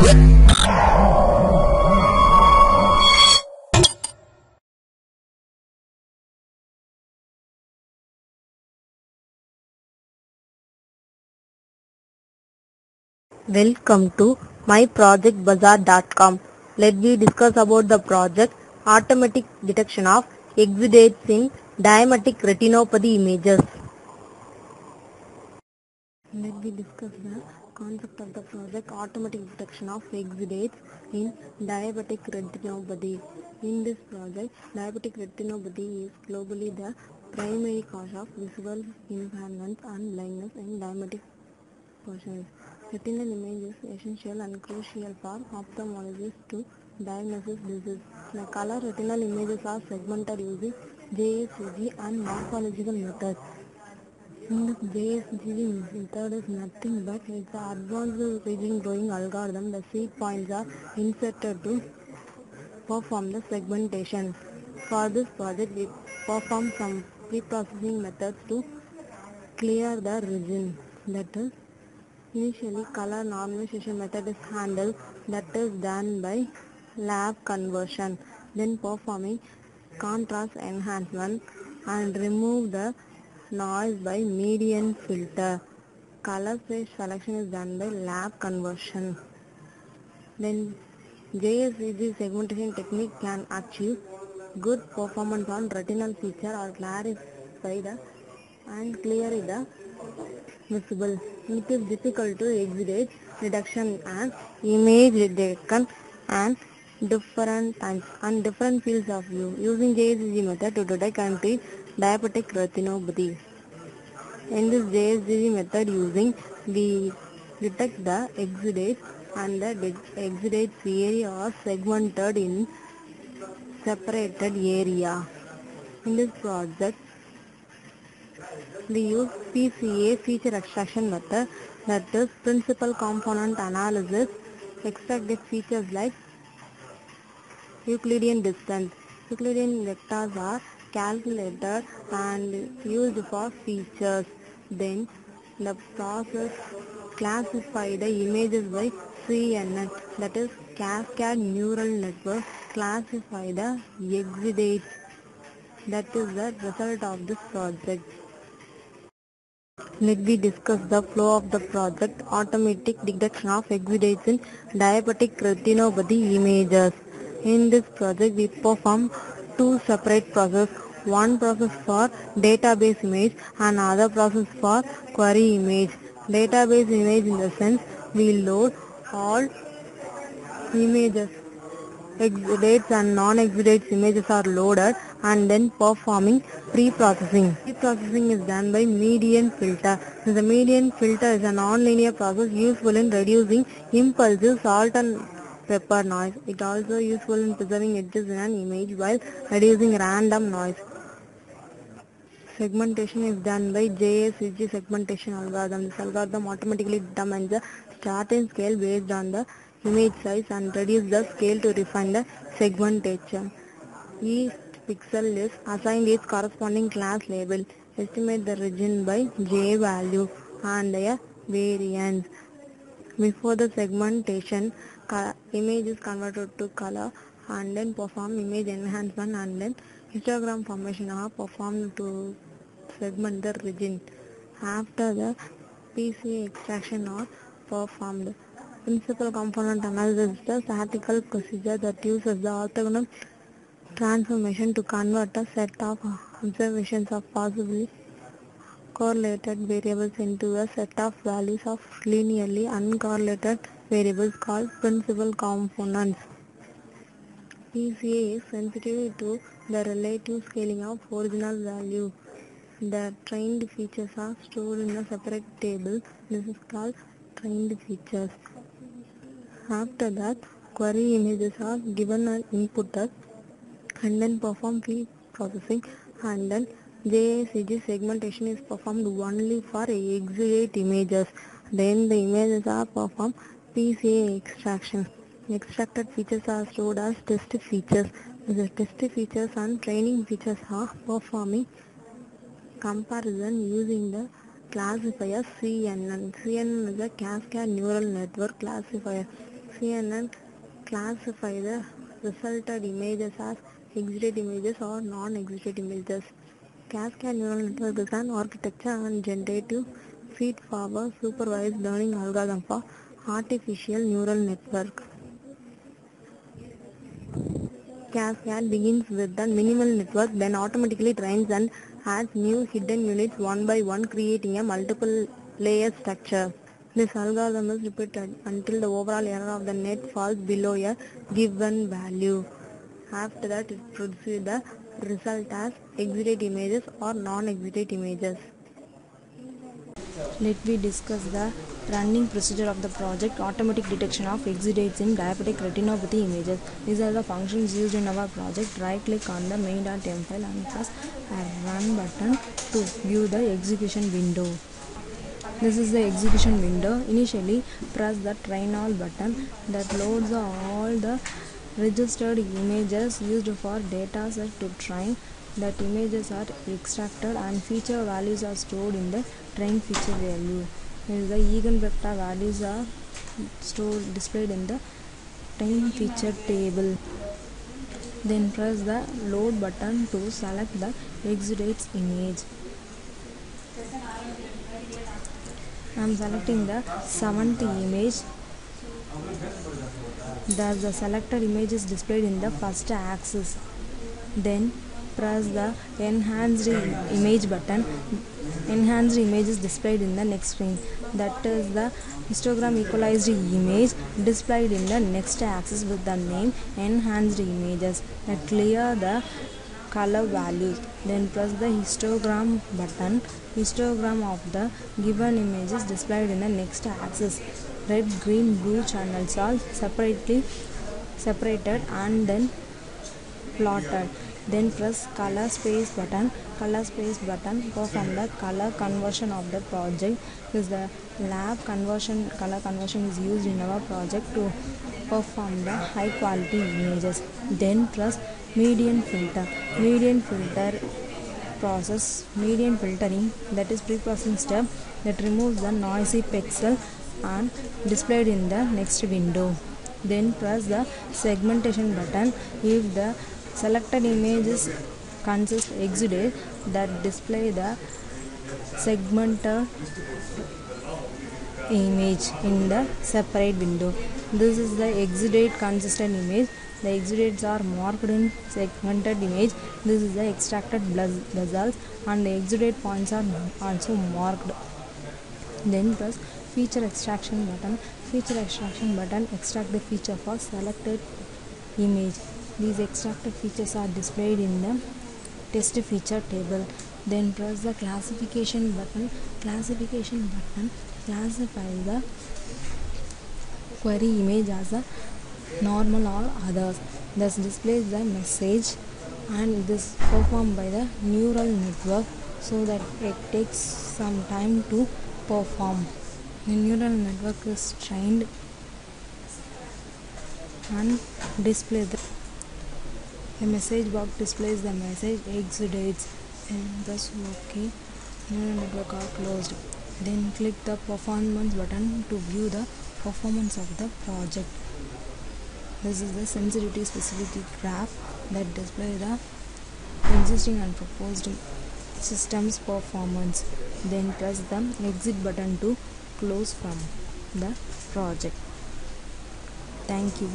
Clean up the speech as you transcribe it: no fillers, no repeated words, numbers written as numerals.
Welcome to myprojectbazaar.com. Let me discuss about the project Automatic Detection of Exudates in Diabetic Retinopathy Images. Let me discuss the concept of the project Automatic Detection of Exudates in Diabetic Retinopathy. In this project, diabetic retinopathy is globally the primary cause of visual impairment and blindness in diabetic persons. Retinal image is essential and crucial for ophthalmologists to diagnose disease. The color retinal images are segmented using JSCG and morphological methods. In this JSCG method is nothing but it's an advanced region drawing algorithm. The seed points are inserted to perform the segmentation. For this project, we perform some pre-processing methods to clear the region. That is, initially, color normalization method is handled, that is done by lab conversion, then performing contrast enhancement and remove the noise by median filter. Color phase selection is done by lab conversion. Then JSCG segmentation technique can achieve good performance on retinal feature or clarify the and clear the visible. It is difficult to exudate reduction and image taken and different times and different fields of view using JSCG method to detect and treat diabetic retinopathy. In this JSCG method we detect the exudates and the exudates area are segmented in separated area. In this project, we use PCA feature extraction method, that is principal component analysis, extracted features like Euclidean distance. Euclidean vectors are calculated and used for features. Then the process classify the images by CNN, that is Cascade Neural Network, classify the exudates. That is the result of this project. Let me discuss the flow of the project Automatic Detection of Exudates in Diabetic Retinopathy Images. In this project, we perform two separate processes, one process for database image and other process for query image. Database image in the sense we load all images. Exudates and non-exudates images are loaded and then performing pre-processing. Pre-processing is done by median filter. The median filter is a non-linear process useful in reducing impulsive salt and pepper noise. It also useful in preserving edges in an image while reducing random noise. Segmentation is done by JSCG segmentation algorithm. This algorithm automatically determines the starting scale based on the image size and reduce the scale to refine the segmentation. Each pixel is assigned its corresponding class label. Estimate the region by J value and their variance. Before the segmentation, image is converted to color and then perform image enhancement and then histogram formation are performed to segment the region. After the PCA extraction are performed. Principal component analysis is the statistical procedure that uses the orthogonal transformation to convert a set of observations of possibly correlated variables into a set of values of linearly uncorrelated variables called principal components. PCA is sensitive to the relative scaling of original value. The trained features are stored in a separate table. This is called trained features. After that, query images are given and inputted and then perform pre-processing and then JSCG segmentation is performed only for exudate images. Then the images are performed PCA extraction. Extracted features are stored as test features. The test features and training features are performing comparison using the classifier CNN. CNN is a Cascade Neural Network classifier. CNN classify the resulted images as exudate images or non-exudate images. Cascade neural network is an architecture and generative feed-forward supervised learning algorithm for artificial neural network. Cascade begins with a minimal network, then automatically trains and adds new hidden units one by one, creating a multiple layer structure. This algorithm is repeated until the overall error of the net falls below a given value. After that, it produces the result as exudate images or non-exudate images. Let me discuss the running procedure of the project automatic detection of exudates in diabetic retinopathy images. These are the functions used in our project. Right click on the main.m file and press a run button to view the execution window. This is the execution window. Initially, press the train all button that loads all the registered images used for data set to train. That images are extracted and feature values are stored in the train feature value. The eigenvector values are stored displayed in the train feature table. Then press the load button to select the exudates image. I am selecting the 7th image. Thus the selected image is displayed in the first axis. Then press the enhanced image button. Enhanced image is displayed in the next screen. That is the histogram equalized image displayed in the next axis with the name enhanced images. Clear the color values. Then press the histogram button. Histogram of the given image is displayed in the next axis. Red, green, blue channels are separated and then plotted. Then press color space button. Color space button perform the color conversion of the project. Because the lab conversion color conversion is used in our project to perform the high quality images. Then press median filter. Median filter process median filtering, that is pre-processing step that removes the noisy pixel and displayed in the next window. Then press the segmentation button. If the selected images consist exudate, that display the segmented image in the separate window. This is the exudate consistent image. The exudates are marked in segmented image. This is the extracted results and the exudate points are also marked. Then press feature extraction button. Feature extraction button extract the feature for selected image. These extracted features are displayed in the test feature table. Then press the classification button. Classification button classifies the query image as a normal or others. Thus displays the message, and this performed by the neural network so that it takes some time to perform. The neural network is trained and displays the message box displays the message exudates, and thus OK. Neural network are closed. Then click the performance button to view the performance of the project. This is the sensitivity specificity graph that displays the existing and proposed system's performance. Then press the exit button to close from the project. Thank you.